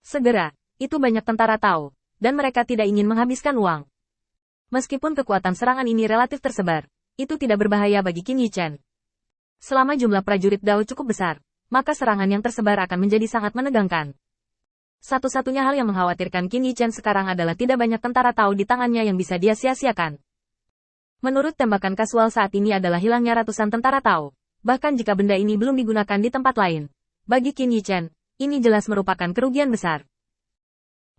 Segera, itu banyak tentara tahu, dan mereka tidak ingin menghabiskan uang. Meskipun kekuatan serangan ini relatif tersebar, itu tidak berbahaya bagi Qin Yichen. Selama jumlah prajurit Dao cukup besar, maka serangan yang tersebar akan menjadi sangat menegangkan. Satu-satunya hal yang mengkhawatirkan Qin Yichen sekarang adalah tidak banyak tentara Tao di tangannya yang bisa dia sia-siakan. Menurut tembakan kasual saat ini adalah hilangnya ratusan tentara Tao, bahkan jika benda ini belum digunakan di tempat lain. Bagi Qin Yichen, ini jelas merupakan kerugian besar.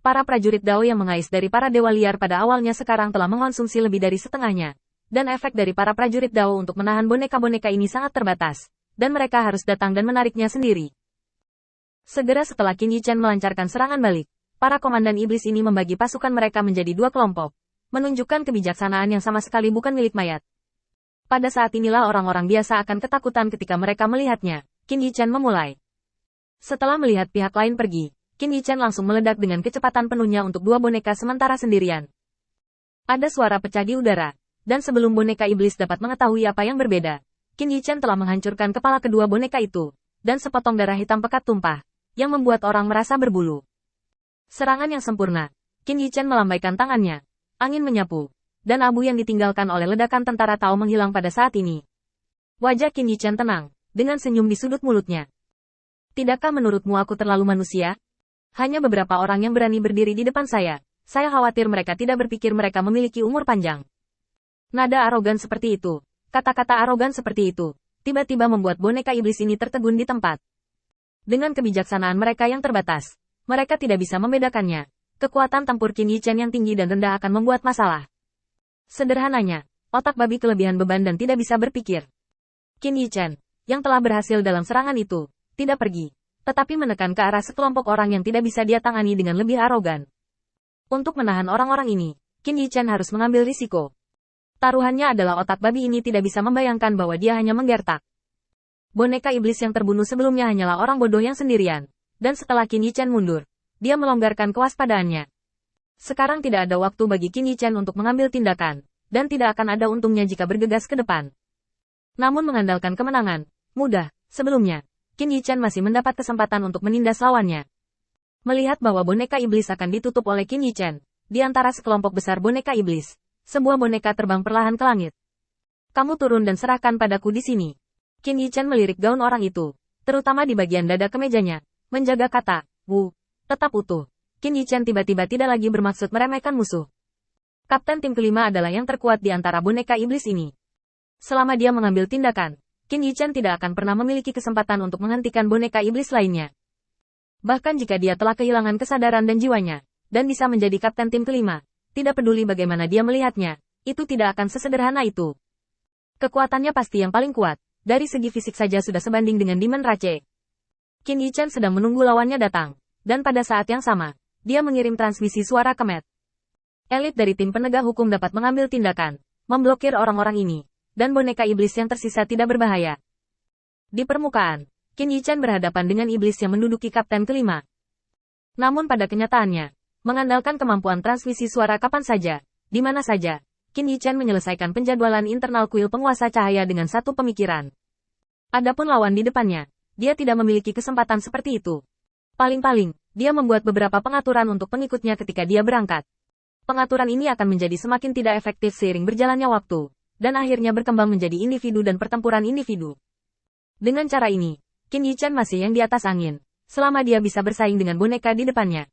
Para prajurit Dao yang mengais dari para dewa liar pada awalnya sekarang telah mengonsumsi lebih dari setengahnya, dan efek dari para prajurit Dao untuk menahan boneka-boneka ini sangat terbatas, dan mereka harus datang dan menariknya sendiri. Segera setelah Qin Yichen melancarkan serangan balik, para komandan iblis ini membagi pasukan mereka menjadi dua kelompok, menunjukkan kebijaksanaan yang sama sekali bukan milik mayat. Pada saat inilah orang-orang biasa akan ketakutan ketika mereka melihatnya. Qin Yichen memulai. Setelah melihat pihak lain pergi, Qin Yichen langsung meledak dengan kecepatan penuhnya untuk dua boneka sementara sendirian. Ada suara pecah di udara, dan sebelum boneka iblis dapat mengetahui apa yang berbeda, Qin Yichen telah menghancurkan kepala kedua boneka itu, dan sepotong darah hitam pekat tumpah, yang membuat orang merasa berbulu. Serangan yang sempurna. Qin Yichen melambaikan tangannya. Angin menyapu, dan abu yang ditinggalkan oleh ledakan tentara Tao menghilang pada saat ini. Wajah Qin Yichen tenang, dengan senyum di sudut mulutnya. Tidakkah menurutmu aku terlalu manusia? Hanya beberapa orang yang berani berdiri di depan saya khawatir mereka tidak berpikir mereka memiliki umur panjang. Nada arogan seperti itu, kata-kata arogan seperti itu, tiba-tiba membuat boneka iblis ini tertegun di tempat. Dengan kebijaksanaan mereka yang terbatas, mereka tidak bisa membedakannya. Kekuatan tempur Qin Yichen yang tinggi dan rendah akan membuat masalah. Sederhananya, otak babi kelebihan beban dan tidak bisa berpikir. Qin Yichen, yang telah berhasil dalam serangan itu, tidak pergi, tetapi menekan ke arah sekelompok orang yang tidak bisa dia tangani dengan lebih arogan. Untuk menahan orang-orang ini, Qin Yichen harus mengambil risiko. Taruhannya adalah otak babi ini tidak bisa membayangkan bahwa dia hanya menggertak. Boneka iblis yang terbunuh sebelumnya hanyalah orang bodoh yang sendirian, dan setelah Qin Yichen mundur, dia melonggarkan kewaspadaannya. Sekarang tidak ada waktu bagi Qin Yichen untuk mengambil tindakan, dan tidak akan ada untungnya jika bergegas ke depan. Namun mengandalkan kemenangan, mudah, sebelumnya, Qin Yichen masih mendapat kesempatan untuk menindas lawannya. Melihat bahwa boneka iblis akan ditutup oleh Qin Yichen, di antara sekelompok besar boneka iblis, sebuah boneka terbang perlahan ke langit. Kamu turun dan serahkan padaku di sini. Qin Yichen melirik gaun orang itu, terutama di bagian dada kemejanya, menjaga kata, Wu. Tetap utuh. Qin Yichen tiba-tiba tidak lagi bermaksud meremehkan musuh. Kapten tim kelima adalah yang terkuat di antara boneka iblis ini. Selama dia mengambil tindakan, Qin Yichen tidak akan pernah memiliki kesempatan untuk menghentikan boneka iblis lainnya. Bahkan jika dia telah kehilangan kesadaran dan jiwanya, dan bisa menjadi kapten tim kelima, tidak peduli bagaimana dia melihatnya, itu tidak akan sesederhana itu. Kekuatannya pasti yang paling kuat, dari segi fisik saja sudah sebanding dengan Demon Rache. Qin Yichen sedang menunggu lawannya datang. Dan pada saat yang sama, dia mengirim transmisi suara ke Matt. Elit dari tim penegak hukum dapat mengambil tindakan, memblokir orang-orang ini, dan boneka iblis yang tersisa tidak berbahaya. Di permukaan, Qin Yichen berhadapan dengan iblis yang menduduki kapten kelima. Namun pada kenyataannya, mengandalkan kemampuan transmisi suara kapan saja, di mana saja, Qin Yichen menyelesaikan penjadwalan internal kuil penguasa cahaya dengan satu pemikiran. Adapun lawan di depannya, dia tidak memiliki kesempatan seperti itu. Paling-paling, dia membuat beberapa pengaturan untuk pengikutnya ketika dia berangkat. Pengaturan ini akan menjadi semakin tidak efektif seiring berjalannya waktu, dan akhirnya berkembang menjadi individu dan pertempuran individu. Dengan cara ini, Qin Yichen masih yang di atas angin, selama dia bisa bersaing dengan boneka di depannya.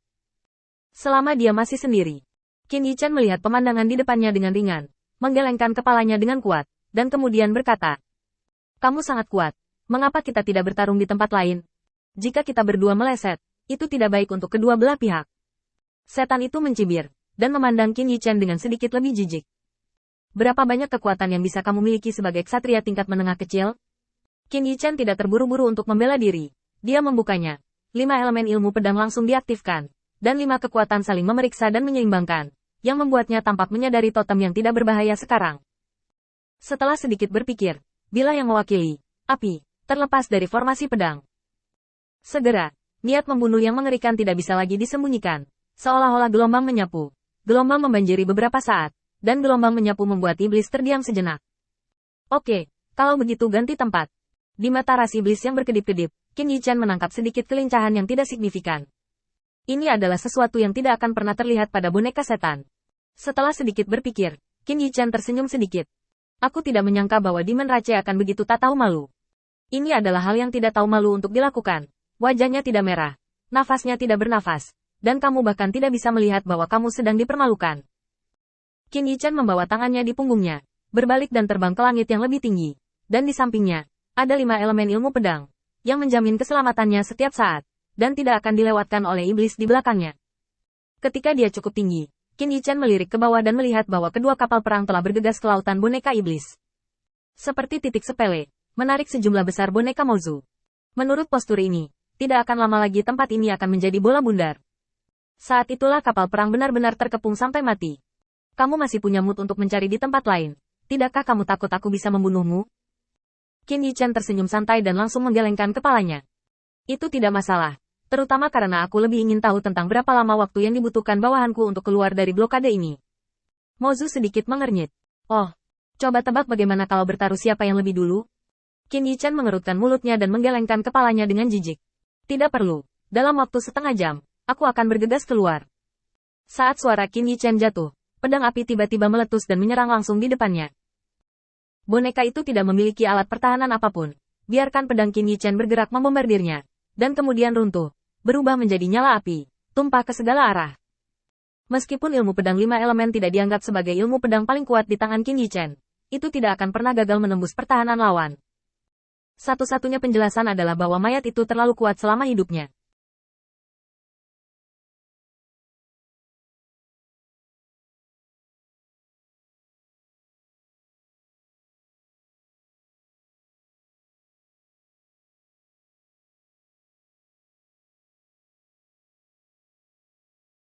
Selama dia masih sendiri, Qin Yichen melihat pemandangan di depannya dengan ringan, menggelengkan kepalanya dengan kuat, dan kemudian berkata, "Kamu sangat kuat, mengapa kita tidak bertarung di tempat lain? Jika kita berdua meleset, itu tidak baik untuk kedua belah pihak." Setan itu mencibir, dan memandang Qin Yichen dengan sedikit lebih jijik. "Berapa banyak kekuatan yang bisa kamu miliki sebagai ksatria tingkat menengah kecil?" Qin Yichen tidak terburu-buru untuk membela diri. Dia membukanya. 5 elemen ilmu pedang langsung diaktifkan, dan 5 kekuatan saling memeriksa dan menyeimbangkan, yang membuatnya tampak menyadari totem yang tidak berbahaya sekarang. Setelah sedikit berpikir, bila yang mewakili api terlepas dari formasi pedang. Segera, niat membunuh yang mengerikan tidak bisa lagi disembunyikan. Seolah-olah gelombang menyapu. Gelombang membanjiri beberapa saat, dan gelombang menyapu membuat iblis terdiam sejenak. Oke, kalau begitu ganti tempat. Di mata ras iblis yang berkedip-kedip, Qin Yichen menangkap sedikit kelincahan yang tidak signifikan. Ini adalah sesuatu yang tidak akan pernah terlihat pada boneka setan. Setelah sedikit berpikir, Qin Yichan tersenyum sedikit. Aku tidak menyangka bahwa Demon Rache akan begitu tak tahu malu. Ini adalah hal yang tidak tahu malu untuk dilakukan. Wajahnya tidak merah, nafasnya tidak bernafas, dan kamu bahkan tidak bisa melihat bahwa kamu sedang dipermalukan. Qin Yichan membawa tangannya di punggungnya, berbalik dan terbang ke langit yang lebih tinggi. Dan di sampingnya, ada 5 elemen ilmu pedang, yang menjamin keselamatannya setiap saat, dan tidak akan dilewatkan oleh iblis di belakangnya. Ketika dia cukup tinggi, Qin Yichan melirik ke bawah dan melihat bahwa kedua kapal perang telah bergegas ke lautan boneka iblis. Seperti titik sepele, menarik sejumlah besar boneka Mozu. Menurut postur ini, tidak akan lama lagi tempat ini akan menjadi bola bundar. Saat itulah kapal perang benar-benar terkepung sampai mati. Kamu masih punya mood untuk mencari di tempat lain. Tidakkah kamu takut aku bisa membunuhmu? Qin Yichan tersenyum santai dan langsung menggelengkan kepalanya. Itu tidak masalah. Terutama karena aku lebih ingin tahu tentang berapa lama waktu yang dibutuhkan bawahanku untuk keluar dari blokade ini. Mozu sedikit mengernyit. Oh, coba tebak bagaimana kalau bertaruh siapa yang lebih dulu? Qin Yichan mengerutkan mulutnya dan menggelengkan kepalanya dengan jijik. Tidak perlu. Dalam waktu setengah jam, aku akan bergegas keluar. Saat suara Qin Yichan jatuh, pedang api tiba-tiba meletus dan menyerang langsung di depannya. Boneka itu tidak memiliki alat pertahanan apapun. Biarkan pedang Qin Yichan bergerak membombardirnya, dan kemudian runtuh, berubah menjadi nyala api, tumpah ke segala arah. Meskipun ilmu pedang 5 elemen tidak dianggap sebagai ilmu pedang paling kuat di tangan Qin Yichan, itu tidak akan pernah gagal menembus pertahanan lawan. Satu-satunya penjelasan adalah bahwa mayat itu terlalu kuat selama hidupnya.